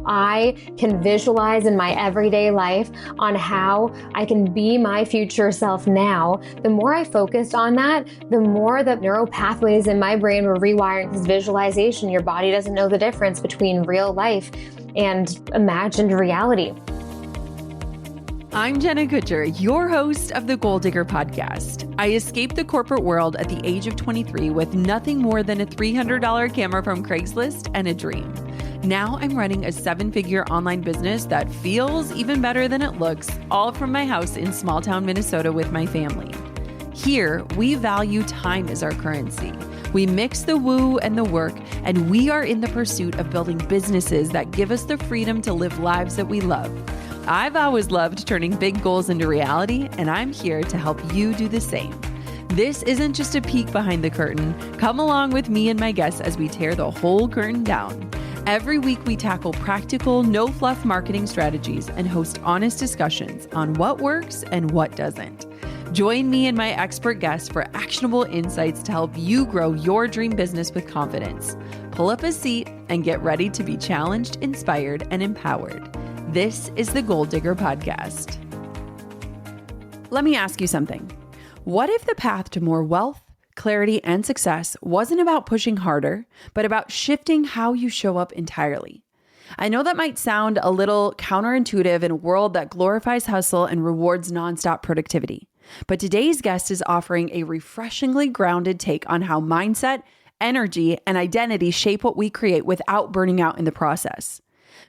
I can visualize in my everyday life on how I can be my future self now, the more I focused on that, the more the neural pathways in my brain were rewiring this visualization. Your body doesn't know the difference between real life and imagined reality. I'm Jenna Kutcher, your host of the Goal Digger Podcast. I escaped the corporate world at the age of 23 with nothing more than a $300 camera from Craigslist and a dream. Now I'm running a 7-figure online business that feels even better than it looks, all from my house in small town Minnesota with my family. Here, we value time as our currency. We mix the woo and the work, and we are in the pursuit of building businesses that give us the freedom to live lives that we love. I've always loved turning big goals into reality, and I'm here to help you do the same. This isn't just a peek behind the curtain. Come along with me and my guests as we tear the whole curtain down. Every week, we tackle practical, no-fluff marketing strategies and host honest discussions on what works and what doesn't. Join me and my expert guests for actionable insights to help you grow your dream business with confidence. Pull up a seat and get ready to be challenged, inspired, and empowered. This is the Goal Digger Podcast. Let me ask you something. What if the path to more wealth, clarity, and success wasn't about pushing harder, but about shifting how you show up entirely? I know that might sound a little counterintuitive in a world that glorifies hustle and rewards nonstop productivity. But today's guest is offering a refreshingly grounded take on how mindset, energy, and identity shape what we create without burning out in the process.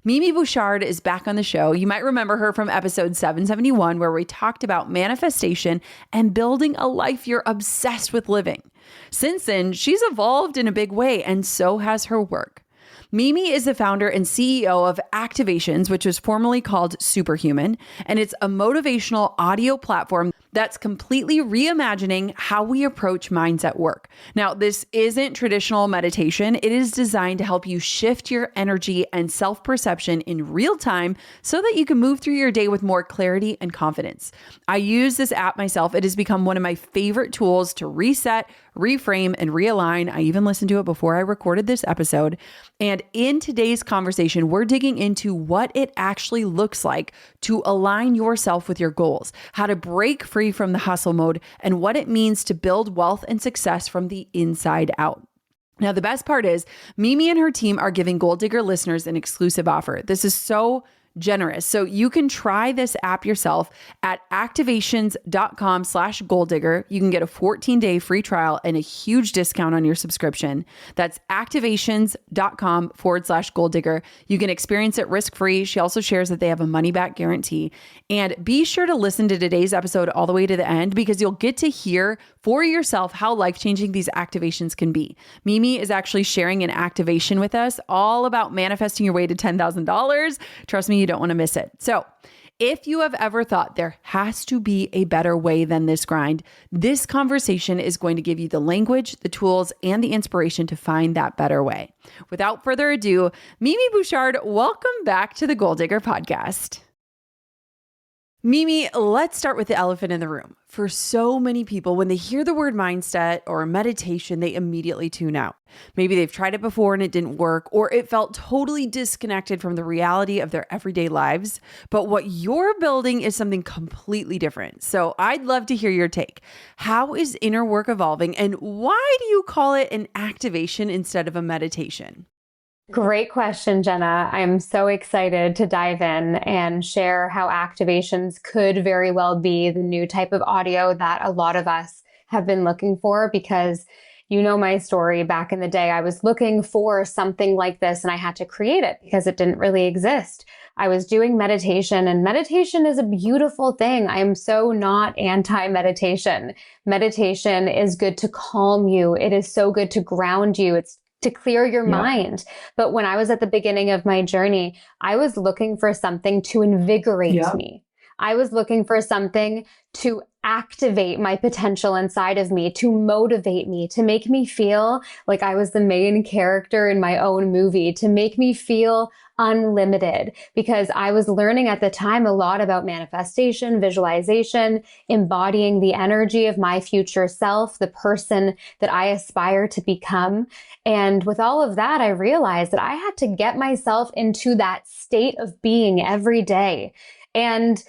Mimi Bouchard is back on the show. You might remember her from episode 771, where we talked about manifestation and building a life you're obsessed with living. Since then, she's evolved in a big way, and so has her work. Mimi is the founder and CEO of Activations, which was formerly called Superhuman, and it's a motivational audio platform that's completely reimagining how we approach mindset work. Now, this isn't traditional meditation. It is designed to help you shift your energy and self-perception in real time so that you can move through your day with more clarity and confidence. I use this app myself. It has become one of my favorite tools to reset, reframe, and realign. I even listened to it before I recorded this episode. And in today's conversation, we're digging into what it actually looks like to align yourself with your goals, how to break free from the hustle mode, and what it means to build wealth and success from the inside out. Now, the best part is Mimi and her team are giving Goal Digger listeners an exclusive offer. This is so generous. So you can try this app yourself at activations.com/goaldigger. You can get a 14-day free trial and a huge discount on your subscription. That's activations.com/goaldigger. You can experience it risk-free. She also shares that they have a money-back guarantee. And be sure to listen to today's episode all the way to the end, because you'll get to hear for yourself how life-changing these activations can be. Mimi is actually sharing an activation with us all about manifesting your way to $10,000. Trust me, you don't want to miss it. So if you have ever thought there has to be a better way than this grind, this conversation is going to give you the language, the tools, and the inspiration to find that better way. Without further ado, Mimi Bouchard, welcome back to the Goal Digger Podcast. Mimi, let's start with the elephant in the room. For so many people, when they hear the word mindset or meditation, they immediately tune out. Maybe they've tried it before and it didn't work, or it felt totally disconnected from the reality of their everyday lives. But what you're building is something completely different. So I'd love to hear your take. How is inner work evolving, and why do you call it an activation instead of a meditation? Great question, Jenna. I'm so excited to dive in and share how activations could very well be the new type of audio that a lot of us have been looking for, because you know my story. Back in the day, I was looking for something like this and I had to create it because it didn't really exist. I was doing meditation, and meditation is a beautiful thing. I am so not anti-meditation. Meditation is good to calm you. It is so good to ground you. It's to clear your mind. But when I was at the beginning of my journey, I was looking for something to invigorate me. I was looking for something to activate my potential inside of me, to motivate me, to make me feel like I was the main character in my own movie, to make me feel unlimited, because I was learning at the time a lot about manifestation, visualization, embodying the energy of my future self, the person that I aspire to become. And with all of that, I realized that I had to get myself into that state of being every day. And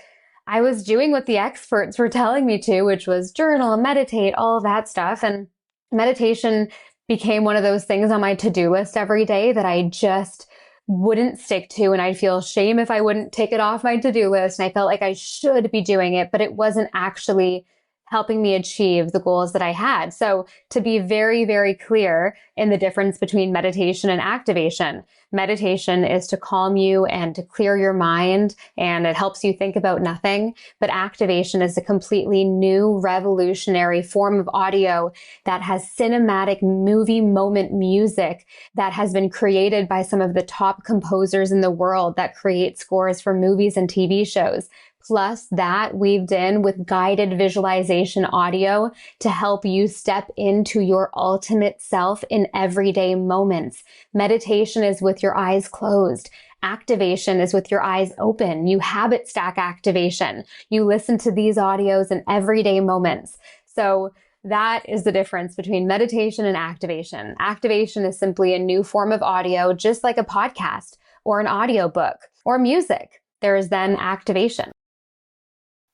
I was doing what the experts were telling me to, which was journal, meditate, all of that stuff. And meditation became one of those things on my to-do list every day that I just wouldn't stick to. And I'd feel shame if I wouldn't take it off my to-do list. And I felt like I should be doing it, but it wasn't actually helping me achieve the goals that I had. So to be very, very clear in the difference between meditation and activation, meditation is to calm you and to clear your mind, and it helps you think about nothing. But activation is a completely new, revolutionary form of audio that has cinematic movie moment music that has been created by some of the top composers in the world that create scores for movies and TV shows. Plus that weaved in with guided visualization audio to help you step into your ultimate self in everyday moments. Meditation is with your eyes closed. Activation is with your eyes open. You habit stack activation. You listen to these audios in everyday moments. So that is the difference between meditation and activation. Activation is simply a new form of audio, just like a podcast or an audiobook or music. There is then activation.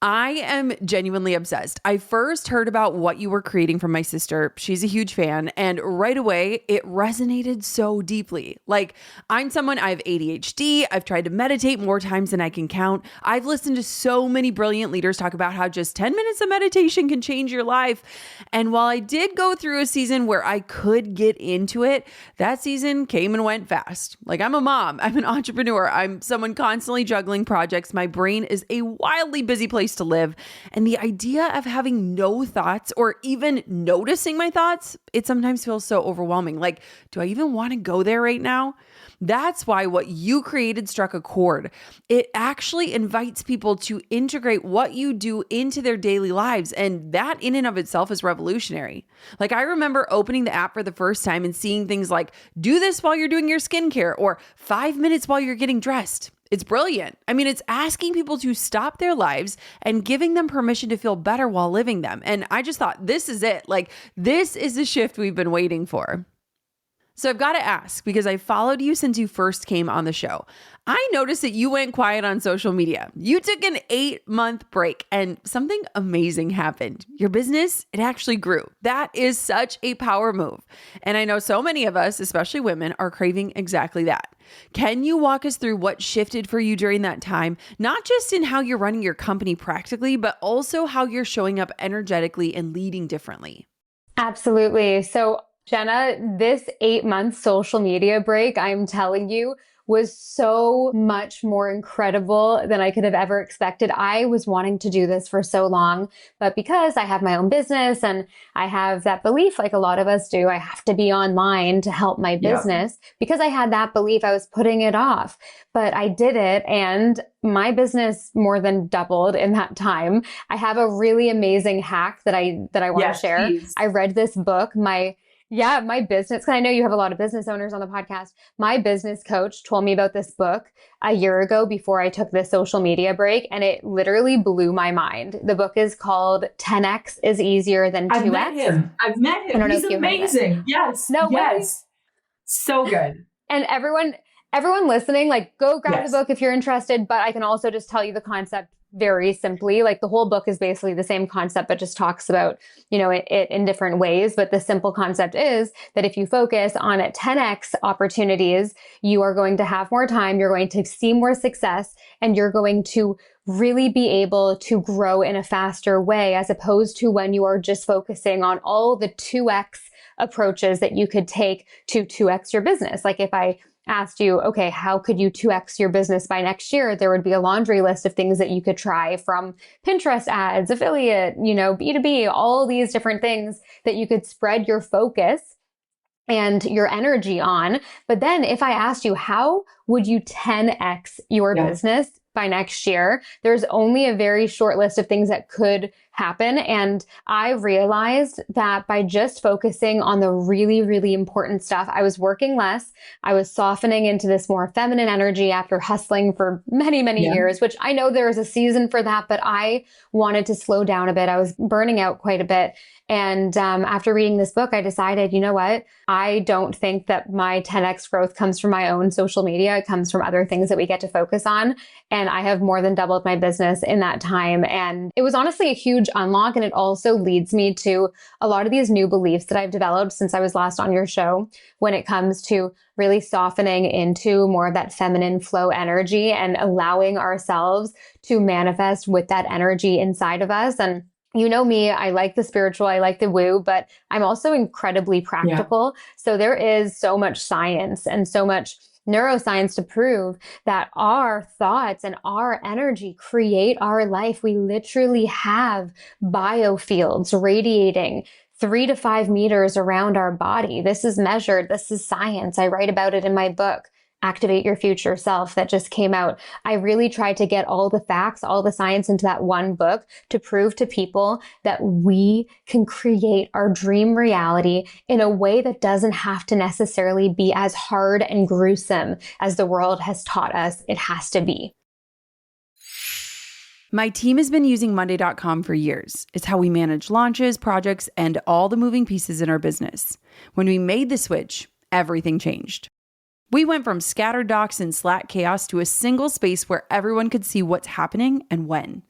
I am genuinely obsessed. I first heard about what you were creating from my sister. She's a huge fan. And right away, it resonated so deeply. Like, I'm someone, I have ADHD. I've tried to meditate more times than I can count. I've listened to so many brilliant leaders talk about how just 10 minutes of meditation can change your life. And while I did go through a season where I could get into it, that season came and went fast. Like, I'm a mom, I'm an entrepreneur, I'm someone constantly juggling projects. My brain is a wildly busy place to live. And the idea of having no thoughts or even noticing my thoughts, it sometimes feels so overwhelming. Like, do I even want to go there right now? That's why what you created struck a chord. It actually invites people to integrate what you do into their daily lives. And that in and of itself is revolutionary. Like, I remember opening the app for the first time and seeing things like, do this while you're doing your skincare, or 5 minutes while you're getting dressed. It's brilliant. I mean, it's asking people to stop their lives and giving them permission to feel better while living them. And I just thought, this is it. Like, this is the shift we've been waiting for. So I've got to ask, because I followed you since you first came on the show. I noticed that you went quiet on social media. You took an 8-month break and something amazing happened. Your business, it actually grew. That is such a power move. And I know so many of us, especially women, are craving exactly that. Can you walk us through what shifted for you during that time? Not just in how you're running your company practically, but also how you're showing up energetically and leading differently. Absolutely. So Jenna, this 8-month social media break, I'm telling you, was so much more incredible than I could have ever expected. I was wanting to do this for so long, but because I have my own business and I have that belief, like a lot of us do, I have to be online to help my business. Because I had that belief, I was putting it off, but I did it, and my business more than doubled in that time. I have a really amazing hack that I want to share. Please. I read this book, my business, because I know you have a lot of business owners on the podcast. My business coach told me about this book a year ago before I took this social media break, and it literally blew my mind. The book is called 10X is Easier Than 2X. I've met him. I don't know He's if you amazing. Yes. No yes. Way. So good. And everyone listening, like, go grab the book if you're interested, but I can also just tell you the concept very simply. Like, the whole book is basically the same concept, but just talks about, it in different ways. But the simple concept is that if you focus on 10X opportunities, you are going to have more time, you're going to see more success, and you're going to really be able to grow in a faster way, as opposed to when you are just focusing on all the 2X approaches that you could take to 2X your business. Like, if I asked you, okay, how could you 2X your business by next year? There would be a laundry list of things that you could try, from Pinterest ads, affiliate, B2B, all these different things that you could spread your focus and your energy on. But then if I asked you, how would you 10X your business by next year? There's only a very short list of things that could happen. And I realized that by just focusing on the really, really important stuff, I was working less. I was softening into this more feminine energy after hustling for many, many years, which I know there is a season for that, but I wanted to slow down a bit. I was burning out quite a bit. And after reading this book, I decided, you know what? I don't think that my 10x growth comes from my own social media. It comes from other things that we get to focus on. And I have more than doubled my business in that time. And it was honestly a huge unlock. And it also leads me to a lot of these new beliefs that I've developed since I was last on your show when it comes to really softening into more of that feminine flow energy and allowing ourselves to manifest with that energy inside of us. And you know me, I like the spiritual, I like the woo, but I'm also incredibly practical. Yeah. So there is so much science and so much neuroscience to prove that our thoughts and our energy create our life. We literally have biofields radiating 3 to 5 meters around our body. This is measured. This is science. I write about it in my book, Activate Your Future Self, that just came out. I really tried to get all the facts, all the science into that one book to prove to people that we can create our dream reality in a way that doesn't have to necessarily be as hard and gruesome as the world has taught us it has to be. My team has been using Monday.com for years. It's how we manage launches, projects, and all the moving pieces in our business. When we made the switch, everything changed. We went from scattered docs and Slack chaos to a single space where everyone could see what's happening and when.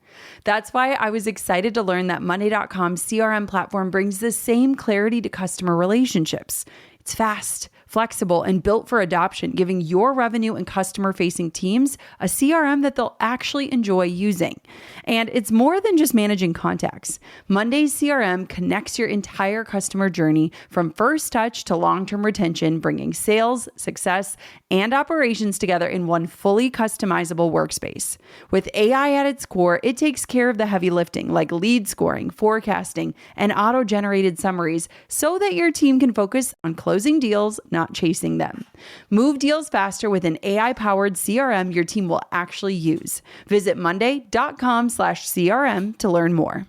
That's why I was excited to learn that Monday.com's CRM platform brings the same clarity to customer relationships. It's fast, flexible, and built for adoption, giving your revenue and customer-facing teams a CRM that they'll actually enjoy using. And it's more than just managing contacts. Monday's CRM connects your entire customer journey from first touch to long-term retention, bringing sales, success, and operations together in one fully customizable workspace. With AI at its core, it takes care of the heavy lifting like lead scoring, forecasting, and auto-generated summaries so that your team can focus on closing deals, not chasing them. Move deals faster with an AI-powered CRM your team will actually use. Visit monday.com/CRM to learn more.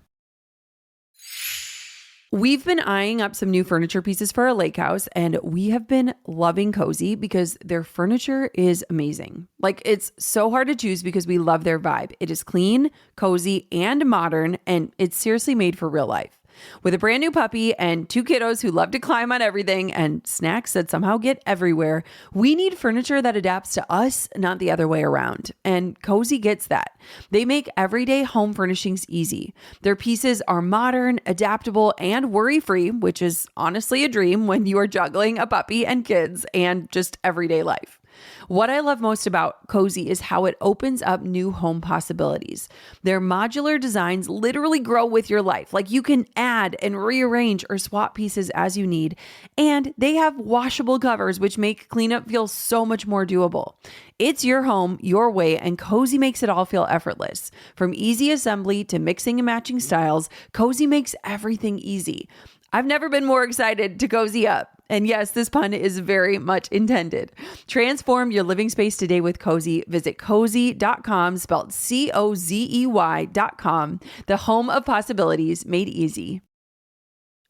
We've been eyeing up some new furniture pieces for our lake house, and we have been loving Cozy because their furniture is amazing. Like, it's so hard to choose because we love their vibe. It is clean, cozy, and modern, and it's seriously made for real life. With a brand new puppy and 2 kiddos who love to climb on everything and snacks that somehow get everywhere, we need furniture that adapts to us, not the other way around. And Cozy gets that. They make everyday home furnishings easy. Their pieces are modern, adaptable, and worry-free, which is honestly a dream when you are juggling a puppy and kids and just everyday life. What I love most about Cozy is how it opens up new home possibilities. Their modular designs literally grow with your life. Like, you can add and rearrange or swap pieces as you need. And they have washable covers, which make cleanup feel so much more doable. It's your home, your way, and Cozy makes it all feel effortless. From easy assembly to mixing and matching styles, Cozy makes everything easy. I've never been more excited to cozy up. And yes, this pun is very much intended. Transform your living space today with Cozy. Visit cozy.com, spelled COZEY.com, the home of possibilities made easy.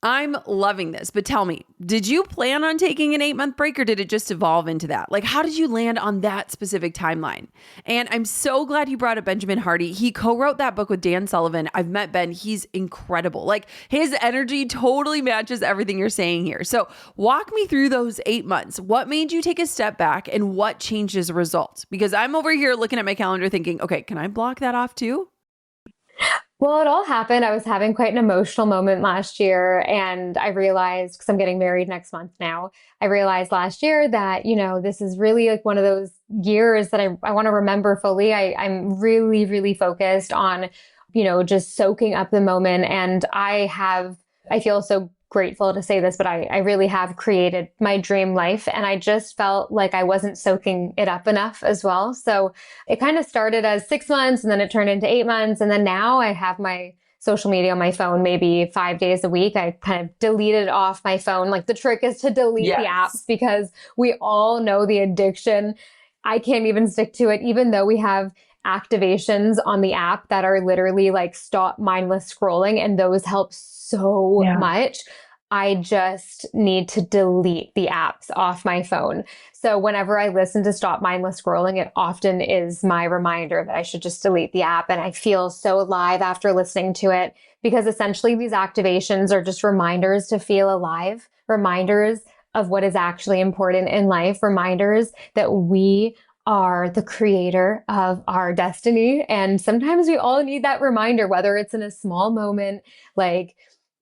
I'm loving this, but tell me, did you plan on taking an 8-month break or did it just evolve into that? Like, how did you land on that specific timeline? And I'm so glad you brought up Benjamin Hardy. He co-wrote that book with Dan Sullivan. I've met Ben. He's incredible. Like, his energy totally matches everything you're saying here. So walk me through those 8 months. What made you take a step back and what changed as a result? Because I'm over here looking at my calendar thinking, okay, can I block that off too? Well, it all happened. I was having quite an emotional moment last year, and I realized, because I'm getting married next month now, I realized last year that, this is really like one of those years that I want to remember fully. I'm really, really focused on, just soaking up the moment. And I feel so grateful to say this, but I really have created my dream life. And I just felt like I wasn't soaking it up enough as well. So it kind of started as 6 months and then it turned into 8 months. And then now I have my social media on my phone, maybe 5 days a week. I kind of deleted off my phone. Like, the trick is to delete the apps because we all know the addiction. I can't even stick to it, even though we have activations on the app that are literally like stop mindless scrolling, and those help so much. I just need to delete the apps off my phone. So whenever I listen to Stop Mindless Scrolling, it often is my reminder that I should just delete the app. And I feel so alive after listening to it, because essentially these activations are just reminders to feel alive, reminders of what is actually important in life, reminders that we are the creator of our destiny. And sometimes we all need that reminder, whether it's in a small moment, like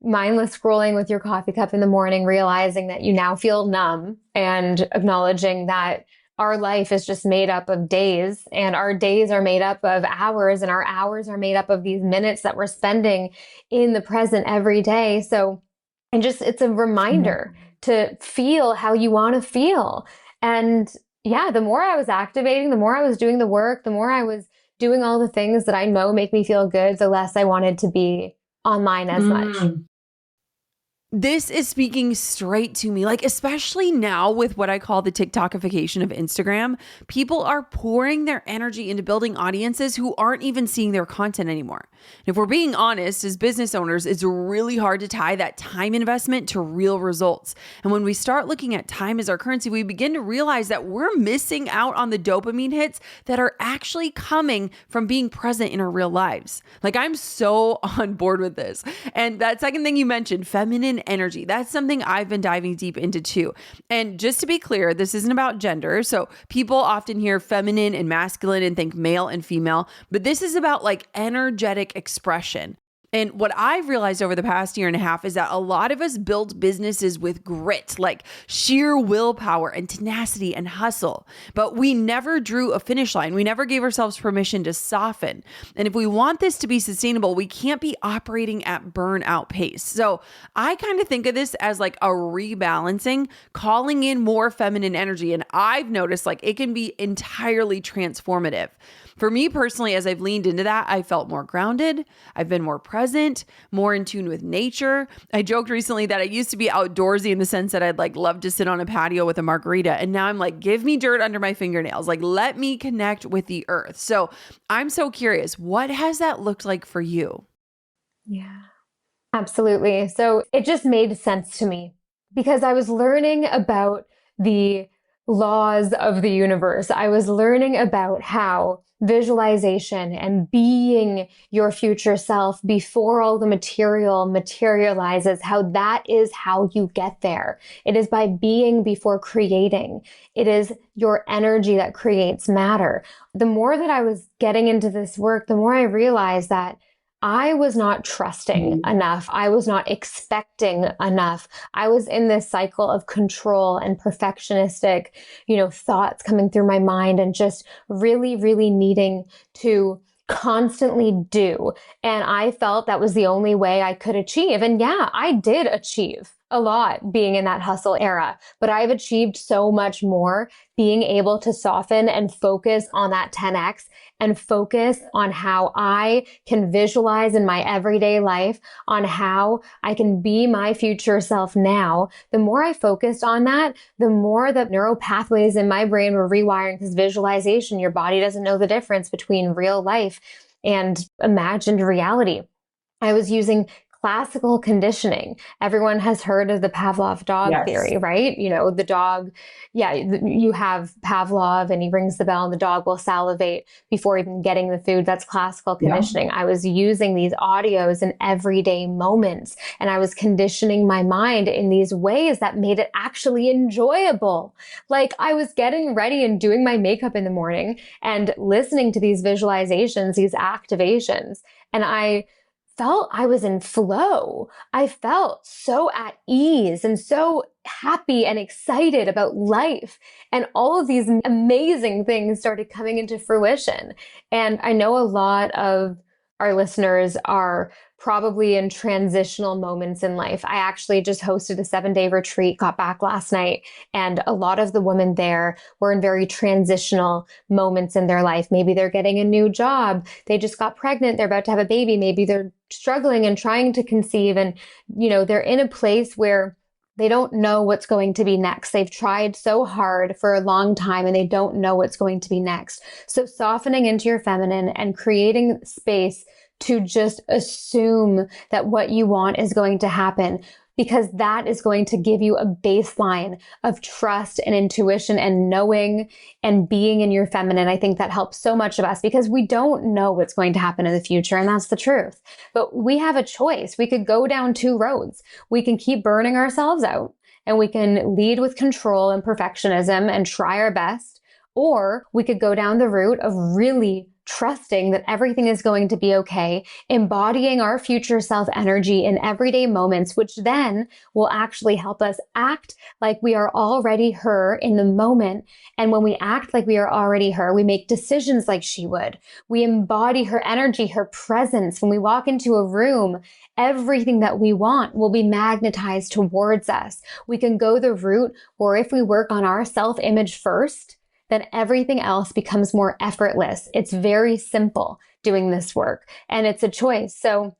mindless scrolling with your coffee cup in the morning, realizing that you now feel numb, and acknowledging that our life is just made up of days, and our days are made up of hours, and our hours are made up of these minutes that we're spending in the present every day. So, and just, it's a reminder to feel how you want to feel. And yeah, the more I was activating, the more I was doing the work, the more I was doing all the things that I know make me feel good, the less I wanted to be online as much. This is speaking straight to me, like, especially now with what I call the TikTokification of Instagram. People are pouring their energy into building audiences who aren't even seeing their content anymore. And if we're being honest, as business owners, it's really hard to tie that time investment to real results. And when we start looking at time as our currency, we begin to realize that we're missing out on the dopamine hits that are actually coming from being present in our real lives. Like, I'm so on board with this. And that second thing you mentioned, feminine energy, that's something I've been diving deep into too. And just to be clear, this isn't about gender. So people often hear feminine and masculine and think male and female, but this is about like energetic expression. And what I've realized over the past year and a half is that a lot of us built businesses with grit, like sheer willpower and tenacity and hustle, but we never drew a finish line. We never gave ourselves permission to soften. And if we want this to be sustainable, we can't be operating at burnout pace. So I kind of think of this as like a rebalancing, calling in more feminine energy. And I've noticed like it can be entirely transformative. For me personally, as I've leaned into that, I felt more grounded. I've been more present, more in tune with nature. I joked recently that I used to be outdoorsy in the sense that I'd like love to sit on a patio with a margarita. And now I'm like, give me dirt under my fingernails. Like, let me connect with the earth. So I'm so curious, what has that looked like for you? Yeah, absolutely. So it just made sense to me because I was learning about the laws of the universe. I was learning about how visualization and being your future self before all the material materializes, how that is how you get there. It is by being before creating. It is your energy that creates matter. The more that I was getting into this work, the more I realized that I was not trusting enough. I was not expecting enough. I was in this cycle of control and perfectionistic, thoughts coming through my mind and just really, really needing to constantly do. And I felt that was the only way I could achieve. And yeah, I did achieve a lot being in that hustle era, but I've achieved so much more being able to soften and focus on that 10x and focus on how I can visualize in my everyday life, on how I can be my future self now. The more I focused on that, the more the neural pathways in my brain were rewiring, because visualization, your body doesn't know the difference between real life and imagined reality. I was using classical conditioning. Everyone has heard of the Pavlov dog theory, right? The dog, you have Pavlov and he rings the bell and the dog will salivate before even getting the food. That's classical conditioning. I was using these audios in everyday moments and I was conditioning my mind in these ways that made it actually enjoyable. Like I was getting ready and doing my makeup in the morning and listening to these visualizations, these activations, and I felt I was in flow. I felt so at ease and so happy and excited about life. And all of these amazing things started coming into fruition. And I know a lot of our listeners are probably in transitional moments in life. I actually just hosted a 7-day retreat, got back last night, and a lot of the women there were in very transitional moments in their life. Maybe they're getting a new job. They just got pregnant. They're about to have a baby. Maybe they're struggling and trying to conceive. And, they're in a place where They don't know what's going to be next. They've tried so hard for a long time and they don't know what's going to be next. So softening into your feminine and creating space to just assume that what you want is going to happen, because that is going to give you a baseline of trust and intuition and knowing and being in your feminine. I think that helps so much of us because we don't know what's going to happen in the future. And that's the truth. But we have a choice. We could go down two roads. We can keep burning ourselves out and we can lead with control and perfectionism and try our best. Or we could go down the route of really trusting that everything is going to be okay, embodying our future self energy in everyday moments, which then will actually help us act like we are already her in the moment. And when we act like we are already her, we make decisions like she would. We embody her energy, her presence. When we walk into a room, everything that we want will be magnetized towards us. We can go the route where if we work on our self-image first, then everything else becomes more effortless. It's very simple doing this work, and it's a choice. So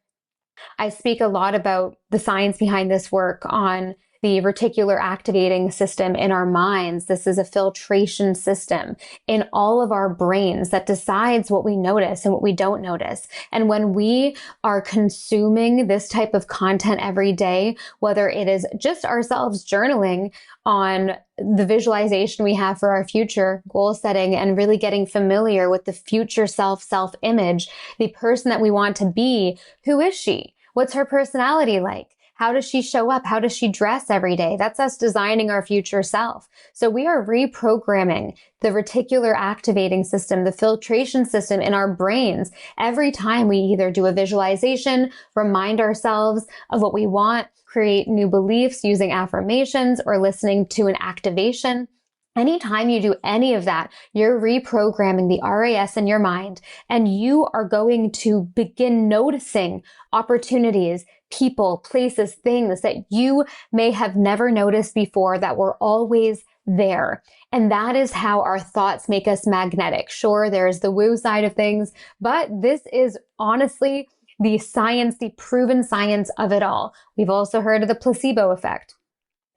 I speak a lot about the science behind this work on the reticular activating system in our minds. This is a filtration system in all of our brains that decides what we notice and what we don't notice. And when we are consuming this type of content every day, whether it is just ourselves journaling on the visualization we have for our future, goal setting, and really getting familiar with the future self-image, the person that we want to be, who is she? What's her personality like? How does she show up? How does she dress every day? That's us designing our future self. So we are reprogramming the reticular activating system, the filtration system in our brains every time we either do a visualization, remind ourselves of what we want, create new beliefs using affirmations, or listening to an activation. Anytime you do any of that, you're reprogramming the RAS in your mind, and you are going to begin noticing opportunities, people, places, things that you may have never noticed before that were always there. And that is how our thoughts make us magnetic. Sure, there's the woo side of things, but this is honestly the science, the proven science of it all. We've also heard of the placebo effect.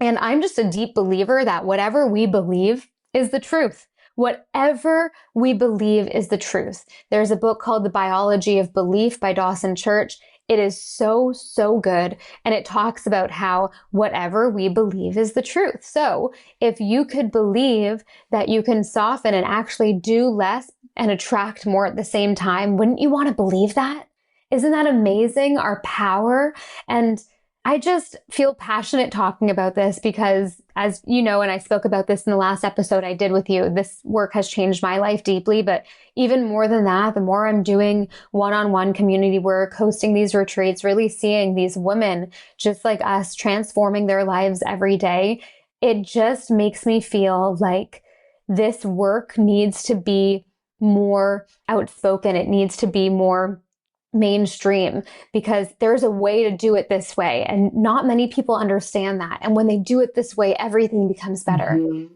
And I'm just a deep believer that whatever we believe is the truth. Whatever we believe is the truth. There's a book called The Biology of Belief by Dawson Church. It is so, so good. And it talks about how whatever we believe is the truth. So if you could believe that you can soften and actually do less and attract more at the same time, wouldn't you want to believe that? Isn't that amazing? Our power. And I just feel passionate talking about this because, as you know, and I spoke about this in the last episode I did with you, this work has changed my life deeply. But even more than that, the more I'm doing one-on-one community work, hosting these retreats, really seeing these women just like us transforming their lives every day, it just makes me feel like this work needs to be more outspoken. It needs to be more mainstream, because there's a way to do it this way, and not many people understand that. And when they do it this way, everything becomes better. Mm-hmm.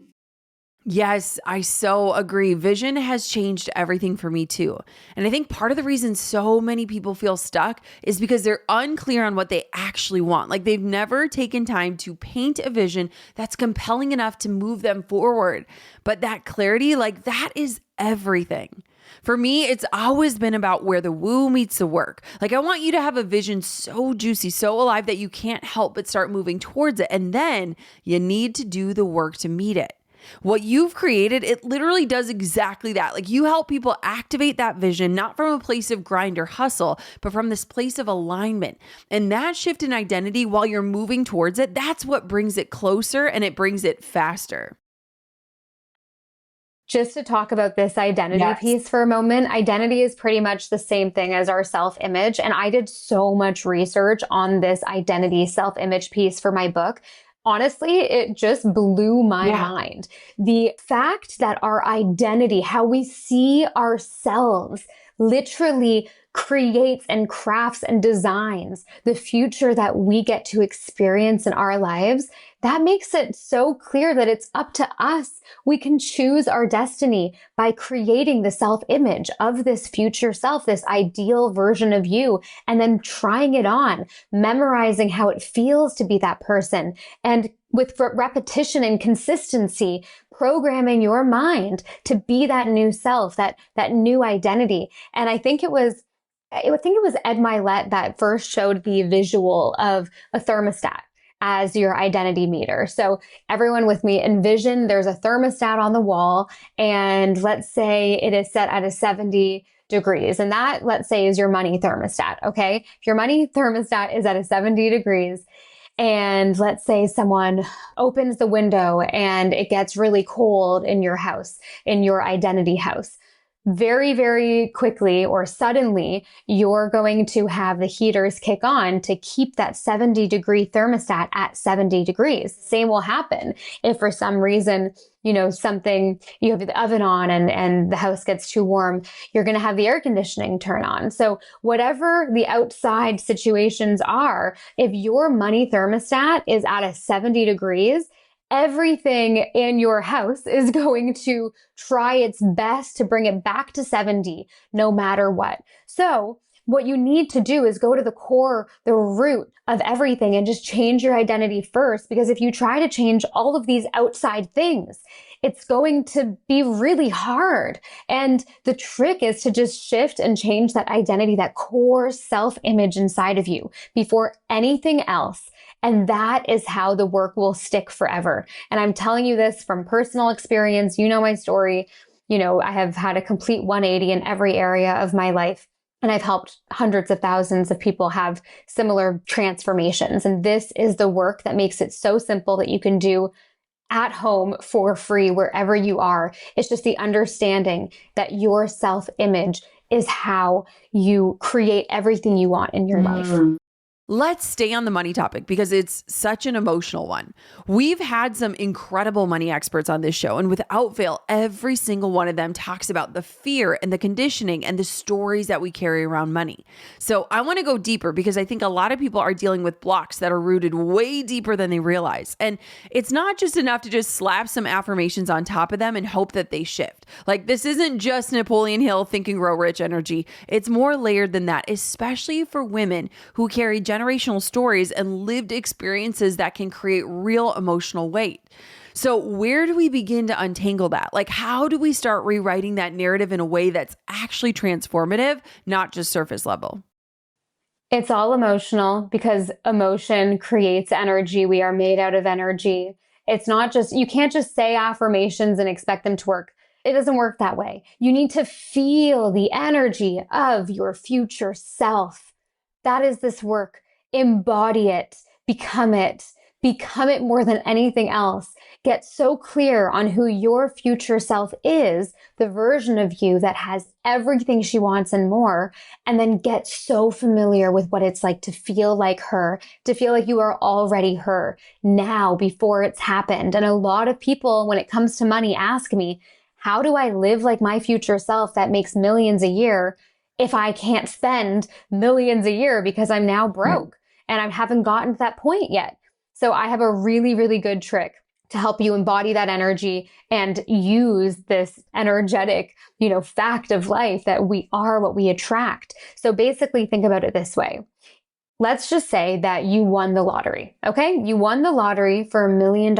Yes, I so agree. Vision has changed everything for me too. And I think part of the reason so many people feel stuck is because they're unclear on what they actually want. Like they've never taken time to paint a vision that's compelling enough to move them forward. But that clarity, like that is everything. For me, it's always been about where the woo meets the work. Like I want you to have a vision so juicy, so alive that you can't help but start moving towards it. And then you need to do the work to meet it. What you've created, it literally does exactly that. Like you help people activate that vision, not from a place of grind or hustle, but from this place of alignment. And that shift in identity while you're moving towards it, that's what brings it closer and it brings it faster. Just to talk about this identity piece for a moment, identity is pretty much the same thing as our self-image. And I did so much research on this identity self-image piece for my book. Honestly, it just blew my mind. The fact that our identity, how we see ourselves, literally creates and crafts and designs the future that we get to experience in our lives. that makes it so clear that it's up to us. We can choose our destiny by creating the self-image of this future self, this ideal version of you, and then trying it on, memorizing how it feels to be that person. And with repetition and consistency, programming your mind to be that new self, that new identity. And I think it was Ed Milet that first showed the visual of a thermostat as your identity meter. So everyone with me, envision there's a thermostat on the wall, and let's say it is set at a 70 degrees. And that, let's say, is your money thermostat. Okay. If your money thermostat is at a 70 degrees, and let's say someone opens the window and it gets really cold in your house, in your identity house, very, very quickly or suddenly, you're going to have the heaters kick on to keep that 70-degree thermostat at 70 degrees. Same will happen if for some reason, you have the oven on and the house gets too warm, you're going to have the air conditioning turn on. So whatever the outside situations are, if your money thermostat is at a 70 degrees, everything in your house is going to try its best to bring it back to 70, no matter what. So what you need to do is go to the core, the root of everything, and just change your identity first. Because if you try to change all of these outside things, it's going to be really hard. And the trick is to just shift and change that identity, that core self-image inside of you before anything else. And that is how the work will stick forever. And I'm telling you this from personal experience. You know my story. I have had a complete 180 in every area of my life. And I've helped hundreds of thousands of people have similar transformations. And this is the work that makes it so simple that you can do at home for free, wherever you are. It's just the understanding that your self-image is how you create everything you want in your life. Let's stay on the money topic because it's such an emotional one. We've had some incredible money experts on this show, and without fail, every single one of them talks about the fear and the conditioning and the stories that we carry around money. So I want to go deeper because I think a lot of people are dealing with blocks that are rooted way deeper than they realize. And it's not just enough to just slap some affirmations on top of them and hope that they shift. Like, this isn't just Napoleon Hill Think and Grow Rich energy. It's more layered than that, especially for women who carry generational stories and lived experiences that can create real emotional weight. So where do we begin to untangle that? Like, how do we start rewriting that narrative in a way that's actually transformative, not just surface level? It's all emotional because emotion creates energy. We are made out of energy. It's not just, you can't just say affirmations and expect them to work. It doesn't work that way. You need to feel the energy of your future self. That is this work. Embody it, become it more than anything else. Get so clear on who your future self is, the version of you that has everything she wants and more, and then get so familiar with what it's like to feel like her, to feel like you are already her now before it's happened. And a lot of people, when it comes to money, ask me, how do I live like my future self that makes millions a year if I can't spend millions a year because I'm now broke? And I haven't gotten to that point yet. So I have a really, really good trick to help you embody that energy and use this energetic, fact of life that we are what we attract. So basically think about it this way. Let's just say that you won the lottery. Okay. You won the lottery for $1 million.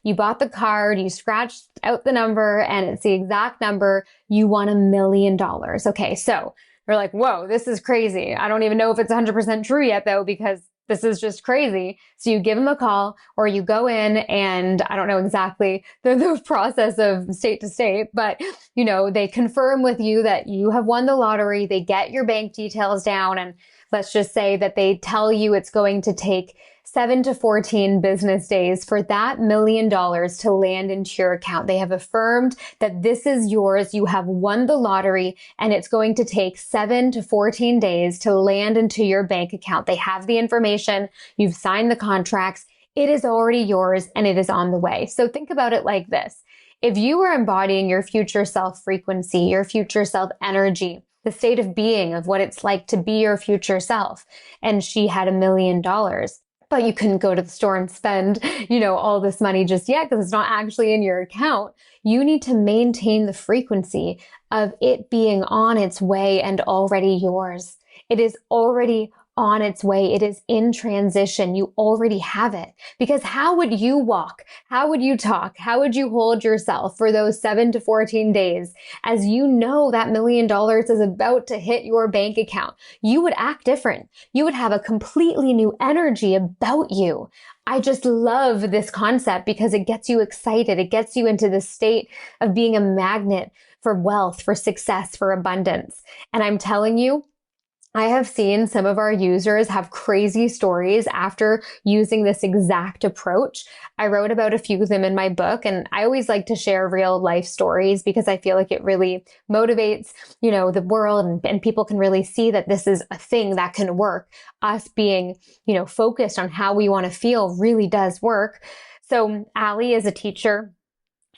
You bought the card, you scratched out the number, and it's the exact number. You won $1 million. Okay. So you're like, whoa, this is crazy. I don't even know if it's 100% true yet though, because this is just crazy. So you give them a call or you go in, and I don't know exactly the process of state to state, but they confirm with you that you have won the lottery. They get your bank details down, and let's just say that they tell you it's going to take 7 to 14 business days for that $1 million to land into your account. They have affirmed that this is yours. You have won the lottery, and it's going to take 7 to 14 days to land into your bank account. They have the information. You've signed the contracts. It is already yours, and it is on the way. So think about it like this. If you were embodying your future self frequency, your future self energy, the state of being of what it's like to be your future self, and she had $1 million, but you couldn't go to the store and spend, all this money just yet because it's not actually in your account. You need to maintain the frequency of it being on its way and already yours. It is already on its way. It is in transition. You already have it. Because how would you walk? How would you talk? How would you hold yourself for those 7 to 14 days as you know that $1 million is about to hit your bank account? You would act different. You would have a completely new energy about you. I just love this concept because it gets you excited. It gets you into the state of being a magnet for wealth, for success, for abundance. And I'm telling you, I have seen some of our users have crazy stories after using this exact approach. I wrote about a few of them in my book, and I always like to share real life stories because I feel like it really motivates, the world, and people can really see that this is a thing that can work. Us being, focused on how we want to feel really does work. So Allie is a teacher.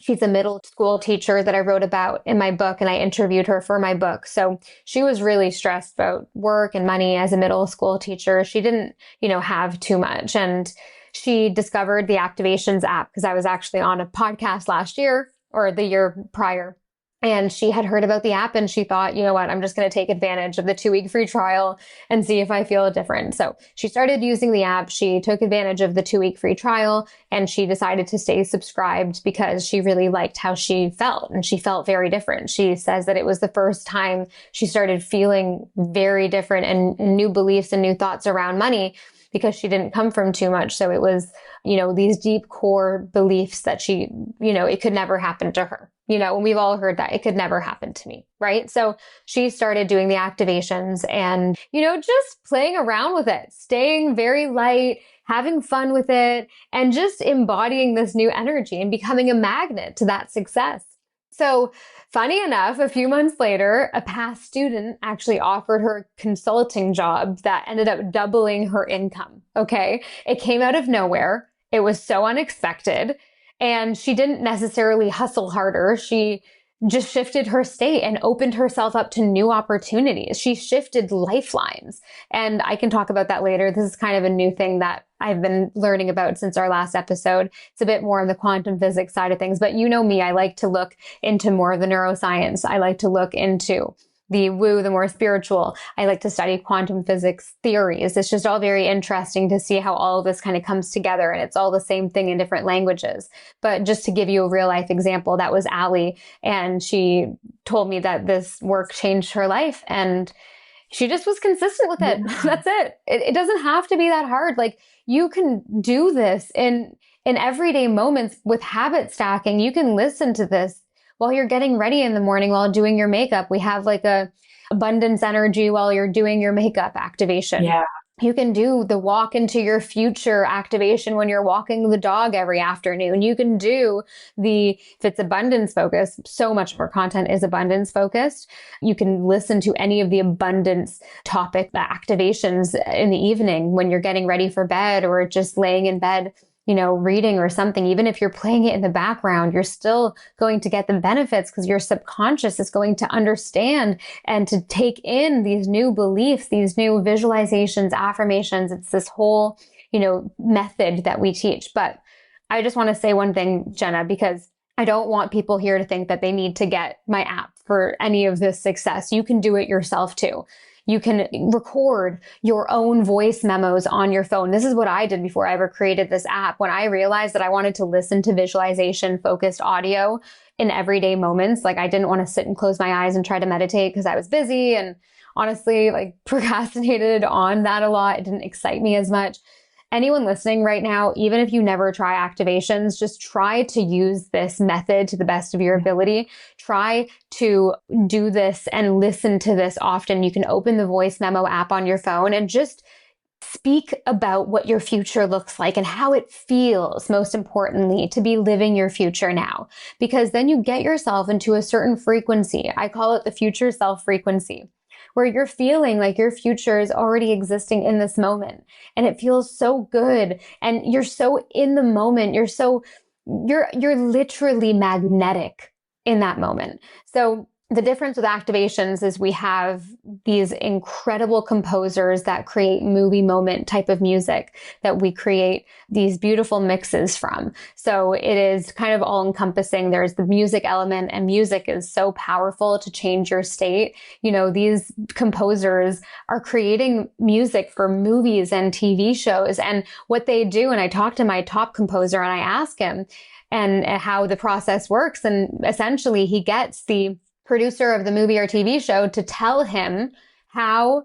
She's a middle school teacher that I wrote about in my book, and I interviewed her for my book. So she was really stressed about work and money as a middle school teacher. She didn't, have too much. And she discovered the Activations app because I was actually on a podcast last year or the year prior. And she had heard about the app and she thought, you know what, I'm just going to take advantage of the 2-week free trial and see if I feel different. So she started using the app. She took advantage of the 2-week free trial and she decided to stay subscribed because she really liked how she felt, and she felt very different. She says that it was the first time she started feeling very different and new beliefs and new thoughts around money because she didn't come from too much. So it was, these deep core beliefs that she, it could never happen to her. And we've all heard that it could never happen to me, right? So she started doing the activations and, just playing around with it, staying very light, having fun with it, and just embodying this new energy and becoming a magnet to that success. So funny enough, a few months later, a past student actually offered her a consulting job that ended up doubling her income. Okay. It came out of nowhere. It was so unexpected. And she didn't necessarily hustle harder. She just shifted her state and opened herself up to new opportunities. She shifted lifelines. And I can talk about that later. This is kind of a new thing that I've been learning about since our last episode. It's a bit more on the quantum physics side of things, but you know me, I like to look into more of the neuroscience. I like to look into the woo, the more spiritual. I like to study quantum physics theories. It's just all very interesting to see how all of this kind of comes together, and it's all the same thing in different languages. But just to give you a real life example, that was Allie, and she told me that this work changed her life, and she just was consistent with it. Yeah. That's it. It doesn't have to be that hard. Like, you can do this in everyday moments with habit stacking. You can listen to this while you're getting ready in the morning, while doing your makeup. We have like a abundance energy while you're doing your makeup activation. Yeah. You can do the walk into your future activation when you're walking the dog every afternoon. You can do if it's abundance focused, so much more content is abundance focused. You can listen to any of the abundance topic activations in the evening when you're getting ready for bed or just laying in bed, reading or something. Even if you're playing it in the background, you're still going to get the benefits because your subconscious is going to understand and to take in these new beliefs, these new visualizations, affirmations. It's this whole, method that we teach. But I just want to say one thing, Jenna, because I don't want people here to think that they need to get my app for any of this success. You can do it yourself too. You can record your own voice memos on your phone. This is what I did before I ever created this app. When I realized that I wanted to listen to visualization focused audio in everyday moments, like I didn't want to sit and close my eyes and try to meditate because I was busy and honestly procrastinated on that a lot. It didn't excite me as much. Anyone listening right now, even if you never try activations, just try to use this method to the best of your ability. Try to do this and listen to this often. You can open the voice memo app on your phone and just speak about what your future looks like and how it feels, most importantly, to be living your future now. Because then you get yourself into a certain frequency. I call it the future self frequency, where you're feeling like your future is already existing in this moment. And it feels so good. And you're so in the moment. You're literally magnetic in that moment. So the difference with activations is we have these incredible composers that create movie moment type of music that we create these beautiful mixes from. So it is kind of all encompassing. There's the music element, and music is so powerful to change your state. You know, these composers are creating music for movies and TV shows. And what they do, and I talked to my top composer and I ask him and how the process works. And essentially he gets the producer of the movie or TV show to tell him how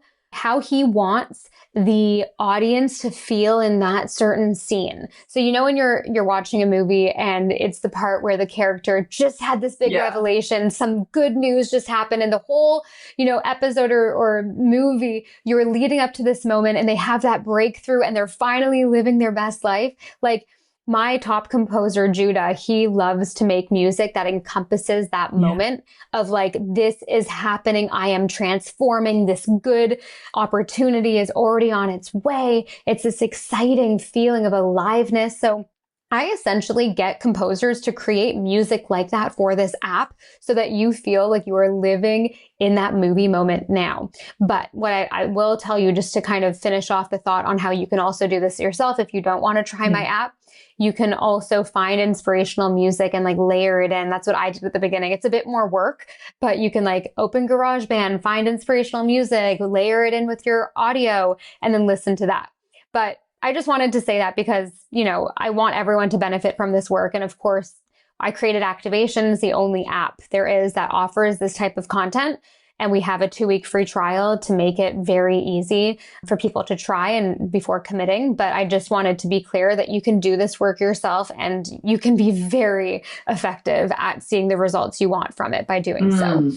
he wants the audience to feel in that certain scene. So, you know, when you're watching a movie and it's the part where the character just had this big revelation, some good news just happened, and the whole, you know, episode or movie, you're leading up to this moment and they have that breakthrough and they're finally living their best life. Like, my top composer, Judah, he loves to make music that encompasses that moment of like, this is happening. I am transforming. This good opportunity is already on its way. It's this exciting feeling of aliveness. So I essentially get composers to create music like that for this app so that you feel like you are living in that movie moment now. But what I will tell you, just to kind of finish off the thought on how you can also do this yourself if you don't want to try my app, you can also find inspirational music and like layer it in. That's what I did at the beginning. It's a bit more work, but you can like open GarageBand, find inspirational music, layer it in with your audio, and then listen to that. But I just wanted to say that because, you know, I want everyone to benefit from this work. And of course, I created Activations, the only app there is that offers this type of content. And we have a 2-week free trial to make it very easy for people to try and before committing. But I just wanted to be clear that you can do this work yourself and you can be very effective at seeing the results you want from it by doing so.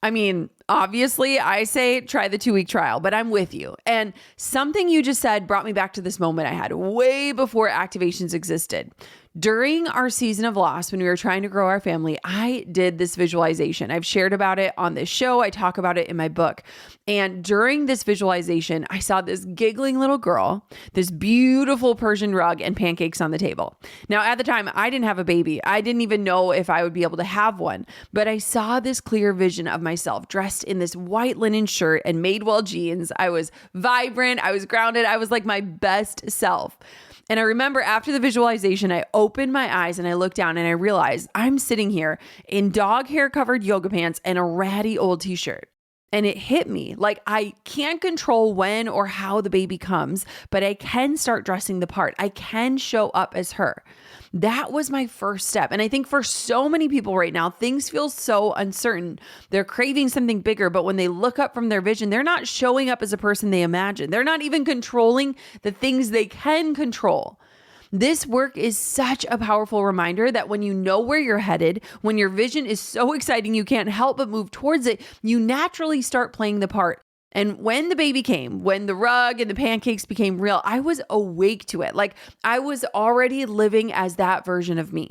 I mean, obviously, I say try the 2-week trial, but I'm with you. And something you just said brought me back to this moment I had way before Activations existed. During our season of loss, when we were trying to grow our family, I did this visualization. I've shared about it on this show. I talk about it in my book. And during this visualization, I saw this giggling little girl, this beautiful Persian rug, and pancakes on the table. Now, at the time, I didn't have a baby. I didn't even know if I would be able to have one. But I saw this clear vision of myself dressed in this white linen shirt and Madewell jeans. I was vibrant. I was grounded. I was like my best self. And I remember after the visualization, I opened my eyes and I looked down and I realized I'm sitting here in dog hair covered yoga pants and a ratty old t-shirt. And it hit me like I can't control when or how the baby comes, but I can start dressing the part. I can show up as her. That was my first step. And I think for so many people right now, things feel so uncertain. They're craving something bigger, but when they look up from their vision, they're not showing up as a person they imagine. They're not even controlling the things they can control. This work is such a powerful reminder that when you know where you're headed, when your vision is so exciting you can't help but move towards it, you naturally start playing the part. And when the baby came, when the rug and the pancakes became real, I was awake to it. Like I was already living as that version of me.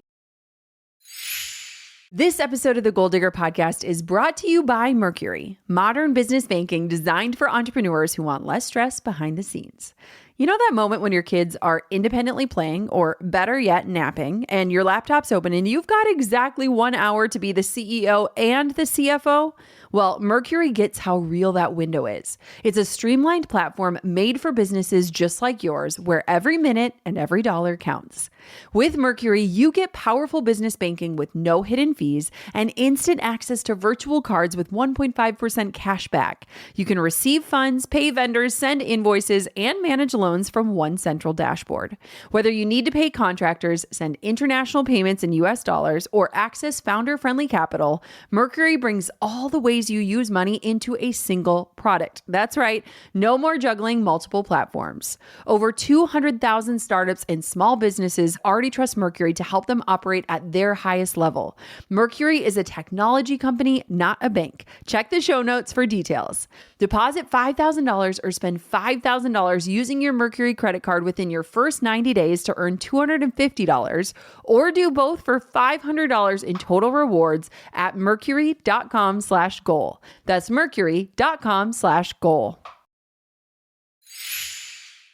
This episode of the Goal Digger Podcast is brought to you by Mercury, modern business banking designed for entrepreneurs who want less stress behind the scenes. You know that moment when your kids are independently playing, or better yet, napping, and your laptop's open and you've got exactly 1 hour to be the CEO and the CFO? Well, Mercury gets how real that window is. It's a streamlined platform made for businesses just like yours, where every minute and every dollar counts. With Mercury, you get powerful business banking with no hidden fees and instant access to virtual cards with 1.5% cash back. You can receive funds, pay vendors, send invoices, and manage loans from one central dashboard. Whether you need to pay contractors, send international payments in US dollars, or access founder-friendly capital, Mercury brings all the ways you use money into a single product. That's right. No more juggling multiple platforms. Over 200,000 startups and small businesses already trust Mercury to help them operate at their highest level. Mercury is a technology company, not a bank. Check the show notes for details. Deposit $5,000 or spend $5,000 using your Mercury credit card within your first 90 days to earn $250, or do both for $500 in total rewards at mercury.com/goal. That's mercury.com/goal.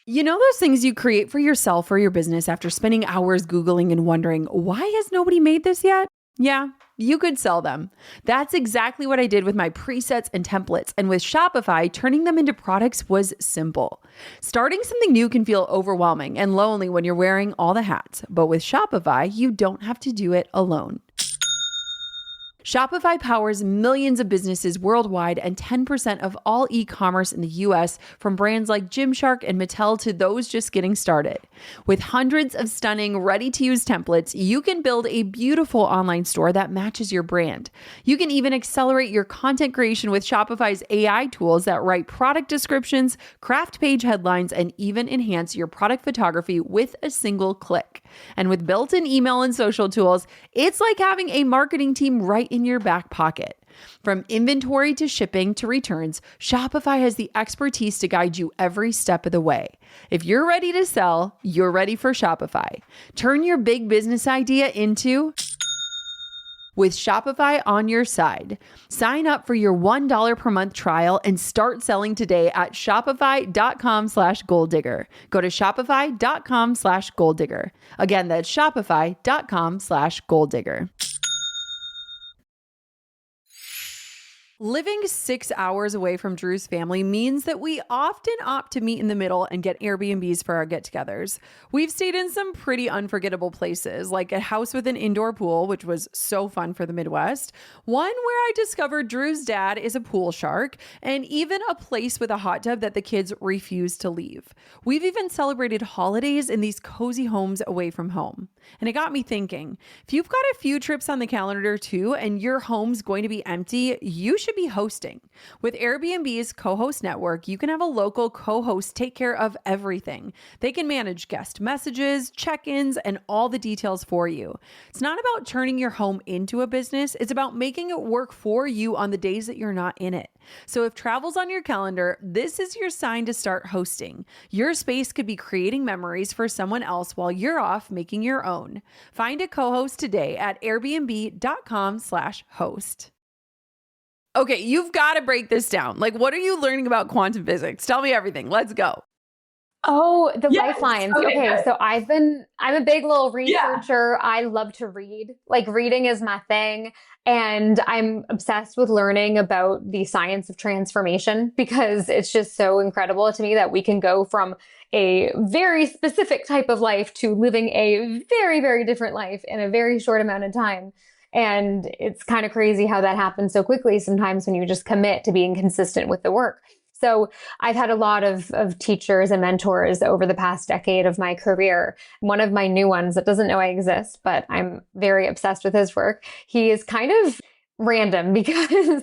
You know those things you create for yourself or your business after spending hours Googling and wondering, why has nobody made this yet? Yeah, you could sell them. That's exactly what I did with my presets and templates. And with Shopify, turning them into products was simple. Starting something new can feel overwhelming and lonely when you're wearing all the hats. But with Shopify, you don't have to do it alone. Shopify powers millions of businesses worldwide and 10% of all e-commerce in the US, from brands like Gymshark and Mattel to those just getting started. With hundreds of stunning, ready-to-use templates, you can build a beautiful online store that matches your brand. You can even accelerate your content creation with Shopify's AI tools that write product descriptions, craft page headlines, and even enhance your product photography with a single click. And with built-in email and social tools, it's like having a marketing team right in your back pocket. From inventory to shipping to returns, Shopify has the expertise to guide you every step of the way. If you're ready to sell, you're ready for Shopify. Turn your big business idea into with Shopify on your side. Sign up for your $1 per month trial and start selling today at shopify.com/goaldigger. Go to shopify.com/goaldigger. Again, that's shopify.com/goaldigger. Living 6 hours away from Drew's family means that we often opt to meet in the middle and get Airbnbs for our get-togethers. We've stayed in some pretty unforgettable places, like a house with an indoor pool, which was so fun for the Midwest, one where I discovered Drew's dad is a pool shark, and even a place with a hot tub that the kids refuse to leave. We've even celebrated holidays in these cozy homes away from home. And it got me thinking, if you've got a few trips on the calendar too, and your home's going to be empty, you should be hosting. With Airbnb's co-host network, you can have a local co-host take care of everything. They can manage guest messages, check-ins, and all the details for you. It's not about turning your home into a business. It's about making it work for you on the days that you're not in it. So if travel's on your calendar, this is your sign to start hosting. Your space could be creating memories for someone else while you're off making your own. Find a co-host today at airbnb.com/host. Okay, you've got to break this down. Like, what are you learning about quantum physics? Tell me everything. Let's go. Oh, the Yes. lifelines. Okay, Okay, good. so I'm a big little researcher. I love to read. Like, reading is my thing. And I'm obsessed with learning about the science of transformation because it's just so incredible to me that we can go from a very specific type of life to living a very, very different life in a very short amount of time. And it's kind of crazy how that happens so quickly sometimes when you just commit to being consistent with the work. So I've had a lot of teachers and mentors over the past decade of my career. One of my new ones that doesn't know I exist, but I'm very obsessed with his work. He is kind of random because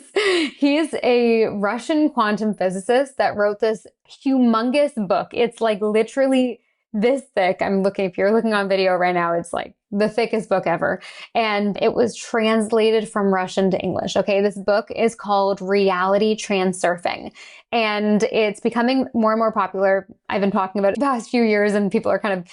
he's a Russian quantum physicist that wrote this humongous book. It's like literally this thick. If you're looking on video right now, it's like the thickest book ever. And it was translated from Russian to English. Okay. This book is called Reality Transurfing, and it's becoming more and more popular. I've been talking about it the past few years, and people are kind of,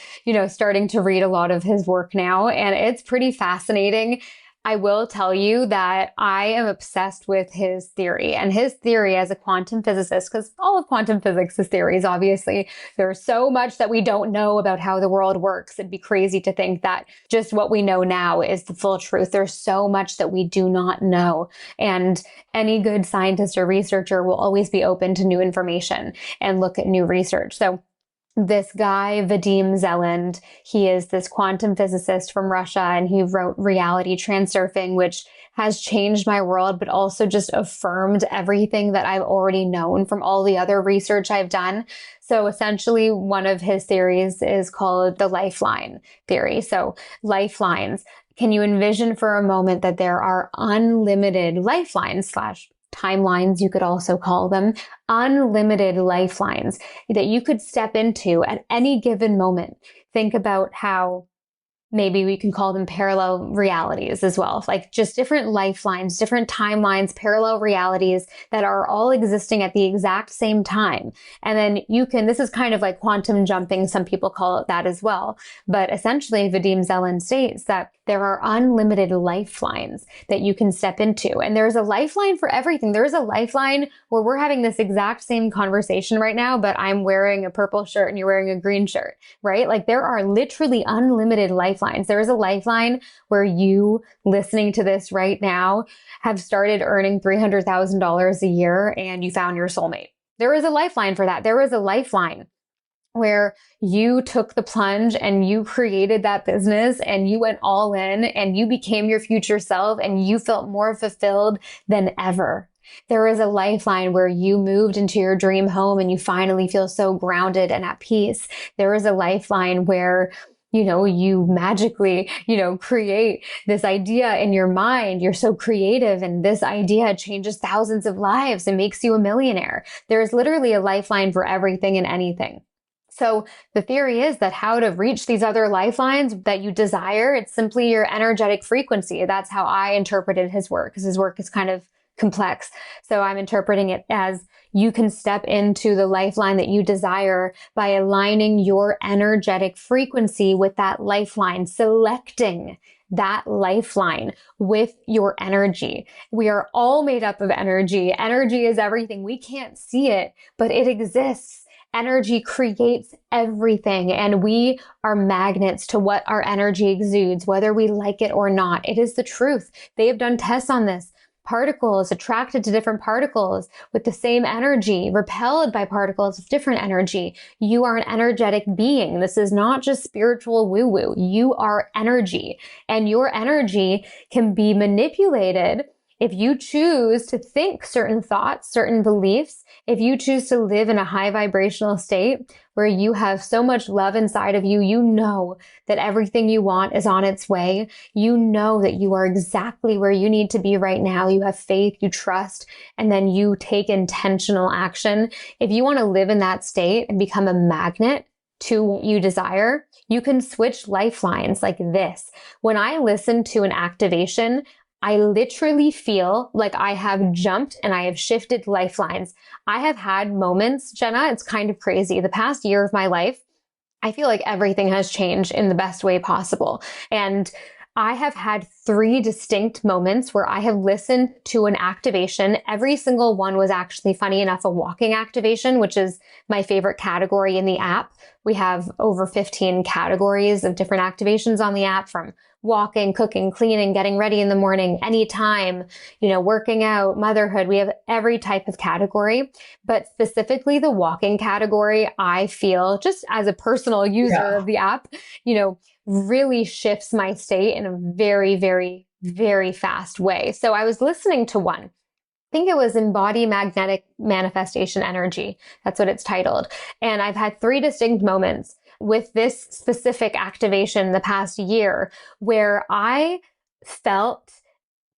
starting to read a lot of his work now. And it's pretty fascinating. I will tell you that I am obsessed with his theory, and his theory as a quantum physicist, because all of quantum physics is theories, obviously. There's so much that we don't know about how the world works. It'd be crazy to think that just what we know now is the full truth. There's so much that we do not know. And any good scientist or researcher will always be open to new information and look at new research. So this guy, Vadim Zeland, he is this quantum physicist from Russia, and he wrote Reality Transurfing, which has changed my world, but also just affirmed everything that I've already known from all the other research I've done. So essentially, one of his theories is called the lifeline theory. So lifelines. Can you envision for a moment that there are unlimited lifelines / timelines, you could also call them, unlimited lifelines that you could step into at any given moment? Think about how maybe we can call them parallel realities as well, like just different lifelines, different timelines, parallel realities that are all existing at the exact same time. And then this is kind of like quantum jumping. Some people call it that as well. But essentially, Vadim Zeland states that there are unlimited lifelines that you can step into. And there's a lifeline for everything. There's a lifeline where we're having this exact same conversation right now, but I'm wearing a purple shirt and you're wearing a green shirt, right? Like there are literally unlimited lifelines lifelines. There is a lifeline where you listening to this right now have started earning $300,000 a year and you found your soulmate. There is a lifeline for that. There is a lifeline where you took the plunge and you created that business and you went all in and you became your future self and you felt more fulfilled than ever. There is a lifeline where you moved into your dream home and you finally feel so grounded and at peace. There is a lifeline where you magically, create this idea in your mind. You're so creative and this idea changes thousands of lives and makes you a millionaire. There is literally a lifeline for everything and anything. So the theory is that how to reach these other lifelines that you desire, it's simply your energetic frequency. That's how I interpreted his work, because his work is kind of complex. So I'm interpreting it as you can step into the lifeline that you desire by aligning your energetic frequency with that lifeline, selecting that lifeline with your energy. We are all made up of energy. Energy is everything. We can't see it, but it exists. Energy creates everything, and we are magnets to what our energy exudes, whether we like it or not. It is the truth. They have done tests on this. Particles attracted to different particles with the same energy, repelled by particles of different energy. You are an energetic being. This is not just spiritual woo-woo. You are energy, and your energy can be manipulated if you choose to think certain thoughts, certain beliefs, if you choose to live in a high vibrational state where you have so much love inside of you, you know that everything you want is on its way. You know that you are exactly where you need to be right now. You have faith, you trust, and then you take intentional action. If you want to live in that state and become a magnet to what you desire, you can switch lifelines like this. When I listen to an activation, I literally feel like I have jumped and I have shifted lifelines. I have had moments, Jenna, it's kind of crazy. The past year of my life, I feel like everything has changed in the best way possible. And I have had 3 distinct moments where I have listened to an activation. Every single one was actually, funny enough, a walking activation, which is my favorite category in the app. We have over 15 categories of different activations on the app, from walking, cooking, cleaning, getting ready in the morning, anytime, working out, motherhood. We have every type of category, but specifically the walking category, I feel, just as a personal user of the app, really shifts my state in a very, very, very fast way. So I was listening to one. I think it was Embody Magnetic Manifestation Energy. That's what it's titled. And I've had 3 distinct moments with this specific activation the past year where I felt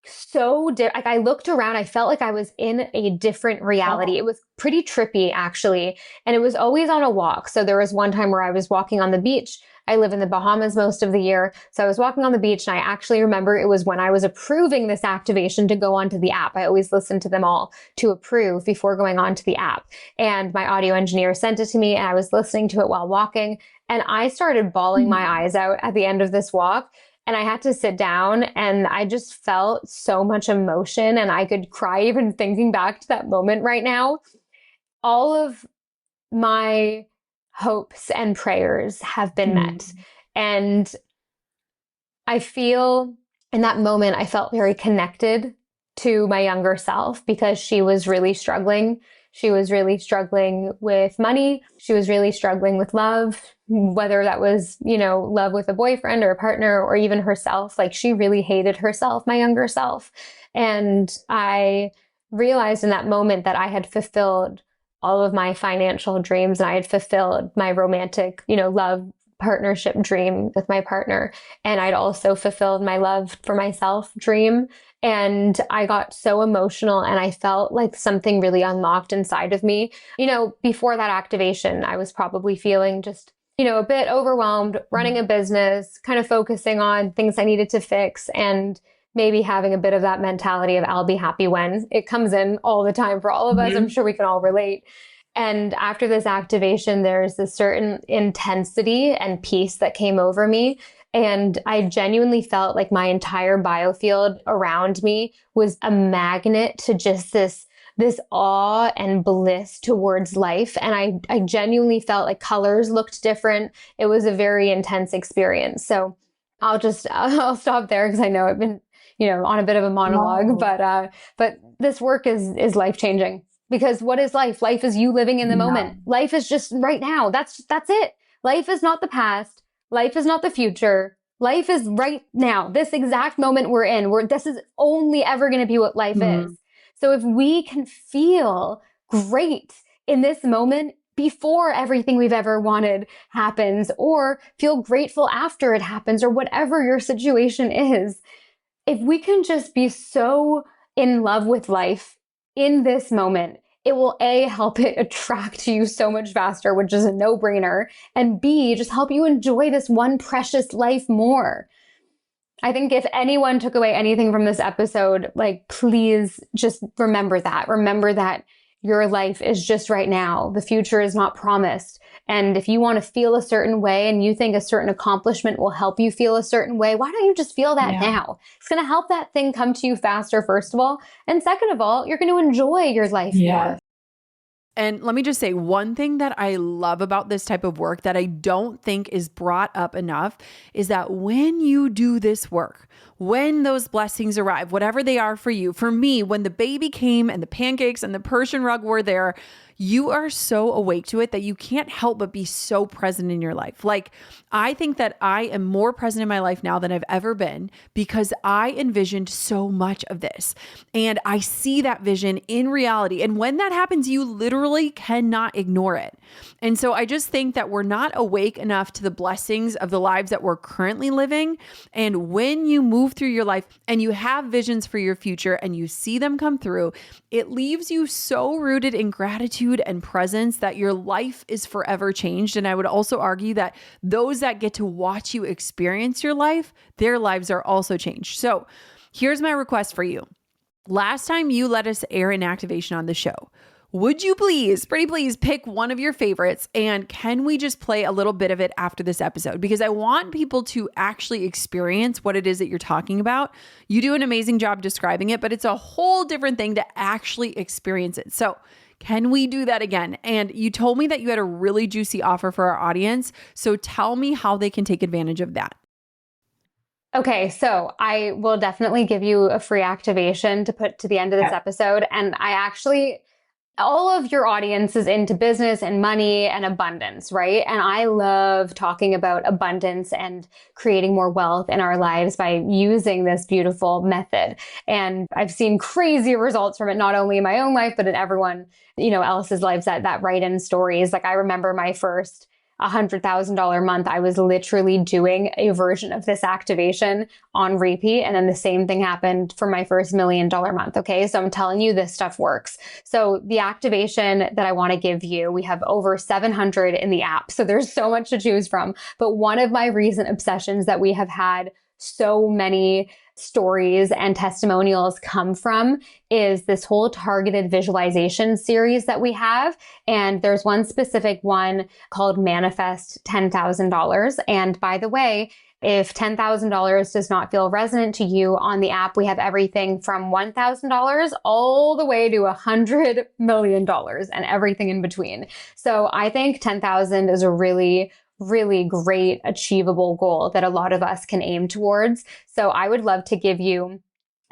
so like I looked around, I felt like I was in a different reality. It was pretty trippy, actually. And it was always on a walk. So there was one time where I was walking on the beach. I live in the Bahamas most of the year. So I was walking on the beach, and I actually remember it was when I was approving this activation to go onto the app. I always listen to them all to approve before going onto the app. And my audio engineer sent it to me, and I was listening to it while walking. And I started bawling my eyes out at the end of this walk. And I had to sit down, and I just felt so much emotion, and I could cry even thinking back to that moment right now. All of my hopes and prayers have been met. And I feel in that moment, I felt very connected to my younger self, because she was really struggling. She was really struggling with money. She was really struggling with love, whether that was, love with a boyfriend or a partner, or even herself. Like, she really hated herself, my younger self. And I realized in that moment that I had fulfilled all of my financial dreams, and I had fulfilled my romantic, love partnership dream with my partner. And I'd also fulfilled my love for myself dream. And I got so emotional, and I felt like something really unlocked inside of me. Before that activation, I was probably feeling just, a bit overwhelmed, running a business, kind of focusing on things I needed to fix, and maybe having a bit of that mentality of I'll be happy when. It comes in all the time for all of us. I'm sure we can all relate. And after this activation, there's this certain intensity and peace that came over me. And I genuinely felt like my entire biofield around me was a magnet to just this awe and bliss towards life. And I genuinely felt like colors looked different. It was a very intense experience. So I'll stop there because I know I've been, on a bit of a monologue, No. but this work is life changing. Because what is life? Life is you living in the moment. Life is just right now. That's it. Life is not the past. Life is not the future. Life is right now. This exact moment we're in, this is only ever going to be what life is. So if we can feel great in this moment before everything we've ever wanted happens, or feel grateful after it happens, or whatever your situation is, if we can just be so in love with life in this moment, it will A, help it attract you so much faster, which is a no-brainer, and B, just help you enjoy this one precious life more. I think if anyone took away anything from this episode, please just remember that. Remember that your life is just right now. The future is not promised. And if you want to feel a certain way and you think a certain accomplishment will help you feel a certain way, why don't you just feel that now? It's going to help that thing come to you faster, first of all. And second of all, you're going to enjoy your life more. And let me just say one thing that I love about this type of work that I don't think is brought up enough is that when you do this work, when those blessings arrive, whatever they are for you, for me, when the baby came and the pancakes and the Persian rug were there, you are so awake to it that you can't help but be so present in your life. I think that I am more present in my life now than I've ever been because I envisioned so much of this. And I see that vision in reality. And when that happens, you literally cannot ignore it. And so I just think that we're not awake enough to the blessings of the lives that we're currently living. And when you move through your life and you have visions for your future and you see them come through, it leaves you so rooted in gratitude and presence that your life is forever changed. And I would also argue that those that get to watch you experience your life, their lives are also changed. So here's my request for you. Last time you let us air an activation on the show, would you pretty please pick one of your favorites? And can we just play a little bit of it after this episode? Because I want people to actually experience what it is that you're talking about. You do an amazing job describing it, but it's a whole different thing to actually experience it. So can we do that again? And you told me that you had a really juicy offer for our audience. So tell me how they can take advantage of that. Okay, so I will definitely give you a free activation to put to the end of this episode. And all of your audience is into business and money and abundance, right? And I love talking about abundance and creating more wealth in our lives by using this beautiful method. And I've seen crazy results from it, not only in my own life, but in everyone, else's lives that write in stories. I remember my first $100,000 month, I was literally doing a version of this activation on repeat. And then the same thing happened for my first $1 million month. Okay. So I'm telling you, this stuff works. So the activation that I want to give you, we have over 700 in the app. So there's so much to choose from. But one of my recent obsessions that we have had so many stories and testimonials come from is this whole targeted visualization series that we have. And there's one specific one called Manifest $10,000. And by the way, if $10,000 does not feel resonant to you on the app, we have everything from $1,000 all the way to $100 million and everything in between. So I think 10,000 is a really great achievable goal that a lot of us can aim towards. So I would love to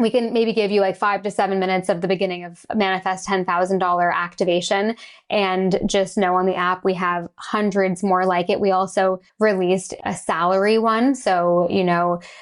we can maybe give you 5 to 7 minutes of the beginning of Manifest $10,000 activation, and just know on the app, we have hundreds more like it. We also released a salary one. So,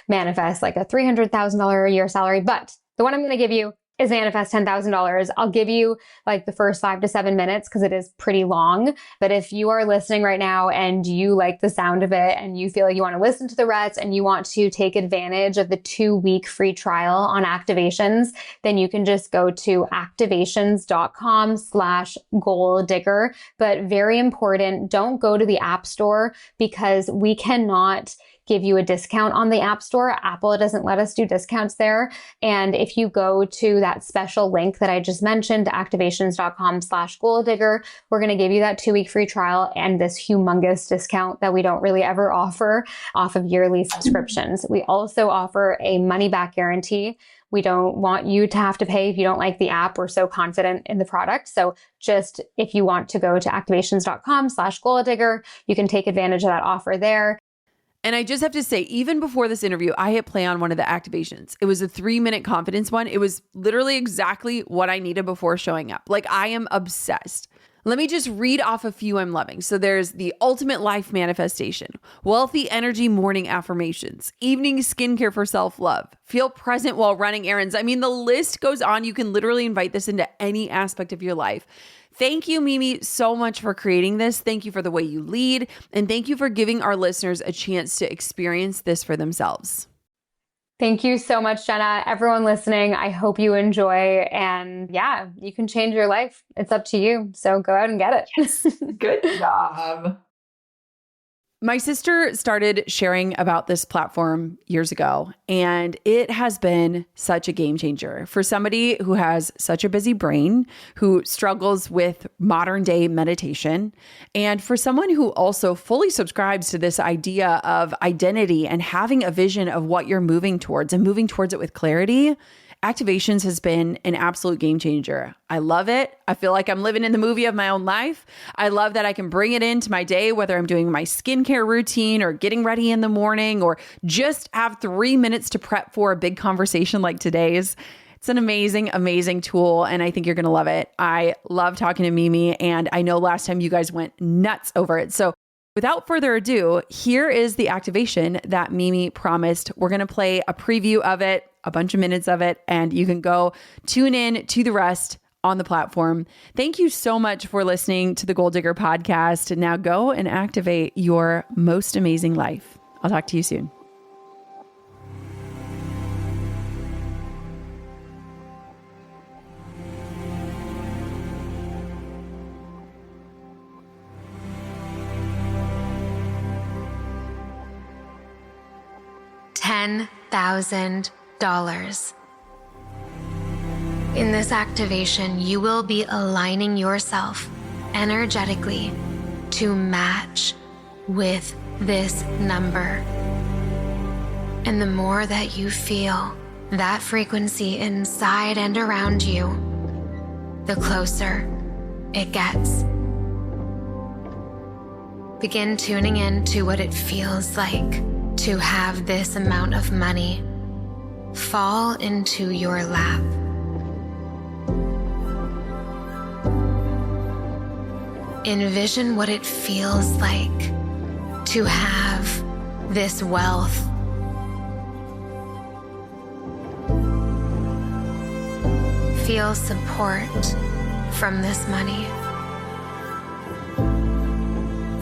manifest a $300,000 a year salary, but the one I'm going to give you is Manifest $10,000. I'll give you the first 5 to 7 minutes because it is pretty long. But if you are listening right now and you like the sound of it and you feel like you want to listen to the rest and you want to take advantage of the 2-week free trial on activations, then you can just go to activations.com/goaldigger. But very important, don't go to the App Store because we cannot give you a discount on the App Store. Apple doesn't let us do discounts there. And if you go to that special link that I just mentioned, activations.com/goaldigger, we're going to give you that 2-week free trial and this humongous discount that we don't really ever offer off of yearly subscriptions. We also offer a money back guarantee. We don't want you to have to pay if you don't like the app. We're so confident in the product. So just if you want to go to activations.com/goaldigger, you can take advantage of that offer there. And I just have to say, even before this interview, I hit play on one of the activations. It was a 3-minute confidence one. It was literally exactly what I needed before showing up. Like, I am obsessed. Let me just read off a few I'm loving. So there's the ultimate life manifestation, wealthy energy morning affirmations, evening skincare for self-love, feel present while running errands. I mean, the list goes on. You can literally invite this into any aspect of your life. Thank you, Mimi, so much for creating this. Thank you for the way you lead. And thank you for giving our listeners a chance to experience this for themselves. Thank you so much, Jenna. Everyone listening, I hope you enjoy. And yeah, you can change your life. It's up to you. So go out and get it. Yes. Good job. My sister started sharing about this platform years ago, and it has been such a game changer for somebody who has such a busy brain, who struggles with modern day meditation, and for someone who also fully subscribes to this idea of identity and having a vision of what you're moving towards and moving towards it with clarity. Activations has been an absolute game changer. I love it. I feel like I'm living in the movie of my own life. I love that I can bring it into my day, whether I'm doing my skincare routine or getting ready in the morning or just have 3 minutes to prep for a big conversation like today's. It's an amazing, amazing tool, and I think you're going to love it. I love talking to Mimi, and I know last time you guys went nuts over it. So without further ado, here is the activation that Mimi promised. We're going to play a preview of it, a bunch of minutes of it, and you can go tune in to the rest on the platform. Thank you so much for listening to the Goal Digger podcast. Now go and activate your most amazing life. I'll talk to you soon. $10,000. In this activation, you will be aligning yourself energetically to match with this number. And the more that you feel that frequency inside and around you, the closer it gets. Begin tuning in to what it feels like to have this amount of money fall into your lap. Envision what it feels like to have this wealth. Feel support from this money.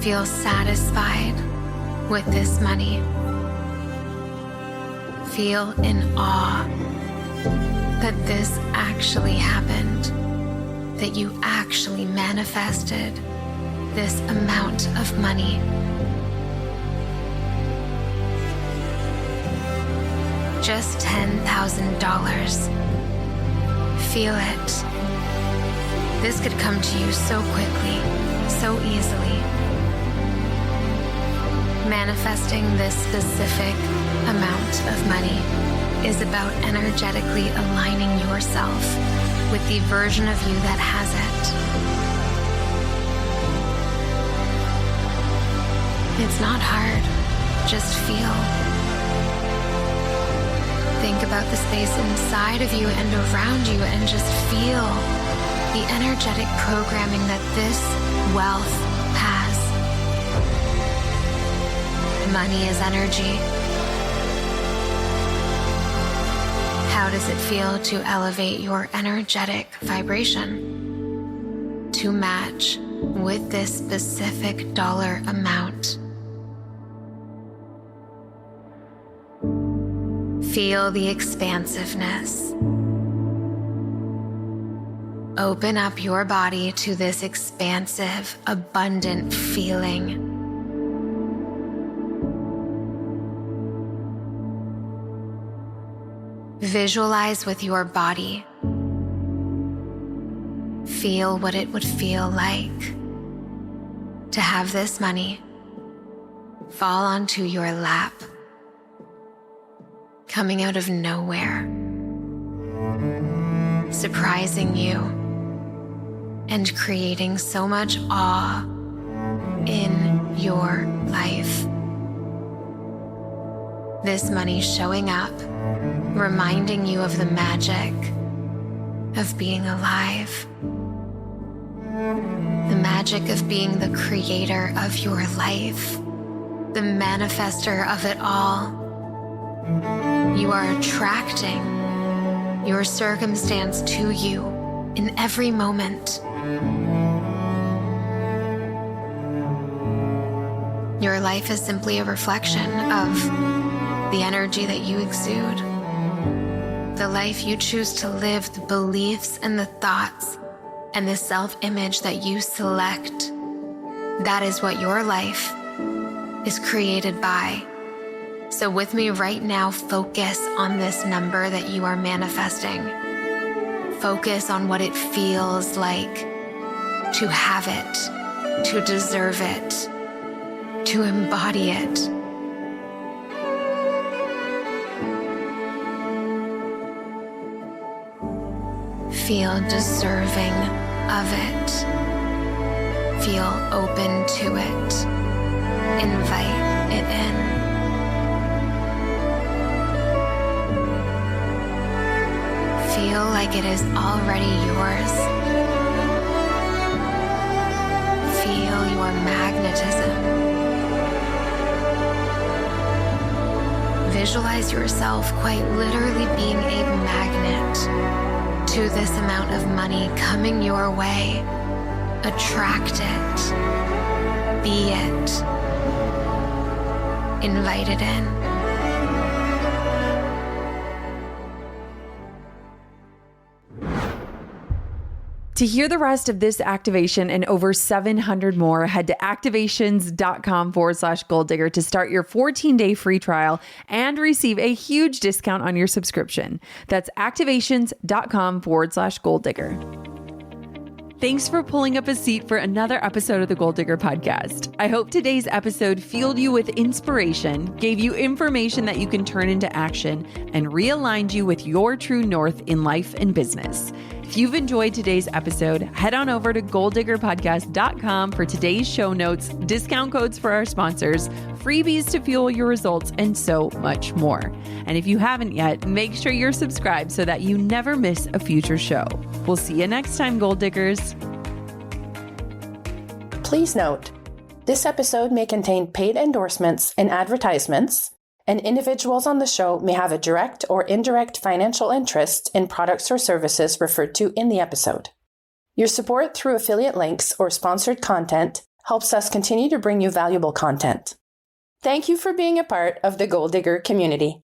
Feel satisfied with this money. Feel in awe that this actually happened, that you actually manifested this amount of money. Just $10,000. Feel it. This could come to you so quickly, so easily. Manifesting this specific amount of money is about energetically aligning yourself with the version of you that has it. It's not hard, just feel. Think about the space inside of you and around you and just feel the energetic programming that this wealth has. Money is energy. How does it feel to elevate your energetic vibration to match with this specific dollar amount? Feel the expansiveness. Open up your body to this expansive, abundant feeling. Visualize with your body. Feel what it would feel like to have this money fall onto your lap, coming out of nowhere, surprising you, and creating so much awe in your life. this money showing up, reminding you of the magic of being alive. The magic of being the creator of your life, the manifester of it all. You are attracting your circumstance to you in every moment. Your life is simply a reflection of the energy that you exude, the life you choose to live, the beliefs and the thoughts and the self-image that you select. That is what your life is created by. So with me right now, focus on this number that you are manifesting. Focus on what it feels like to have it, to deserve it, to embody it. Feel deserving of it. Feel open to it. Invite it in. Feel like it is already yours. Feel your magnetism. Visualize yourself quite literally being a magnet to this amount of money coming your way. Attract it. Be it. Invite it in. To hear the rest of this activation and over 700 more, head to activations.com/goaldigger to start your 14-day free trial and receive a huge discount on your subscription. That's activations.com/goaldigger. Thanks for pulling up a seat for another episode of the Goal Digger Podcast. I hope today's episode fueled you with inspiration, gave you information that you can turn into action, and realigned you with your true north in life and business. If you've enjoyed today's episode, head on over to goaldiggerpodcast.com for today's show notes, discount codes for our sponsors, freebies to fuel your results, and so much more. And if you haven't yet, make sure you're subscribed so that you never miss a future show. We'll see you next time, Goal Diggers. Please note, this episode may contain paid endorsements and advertisements, and individuals on the show may have a direct or indirect financial interest in products or services referred to in the episode. Your support through affiliate links or sponsored content helps us continue to bring you valuable content. Thank you for being a part of the Goal Digger community.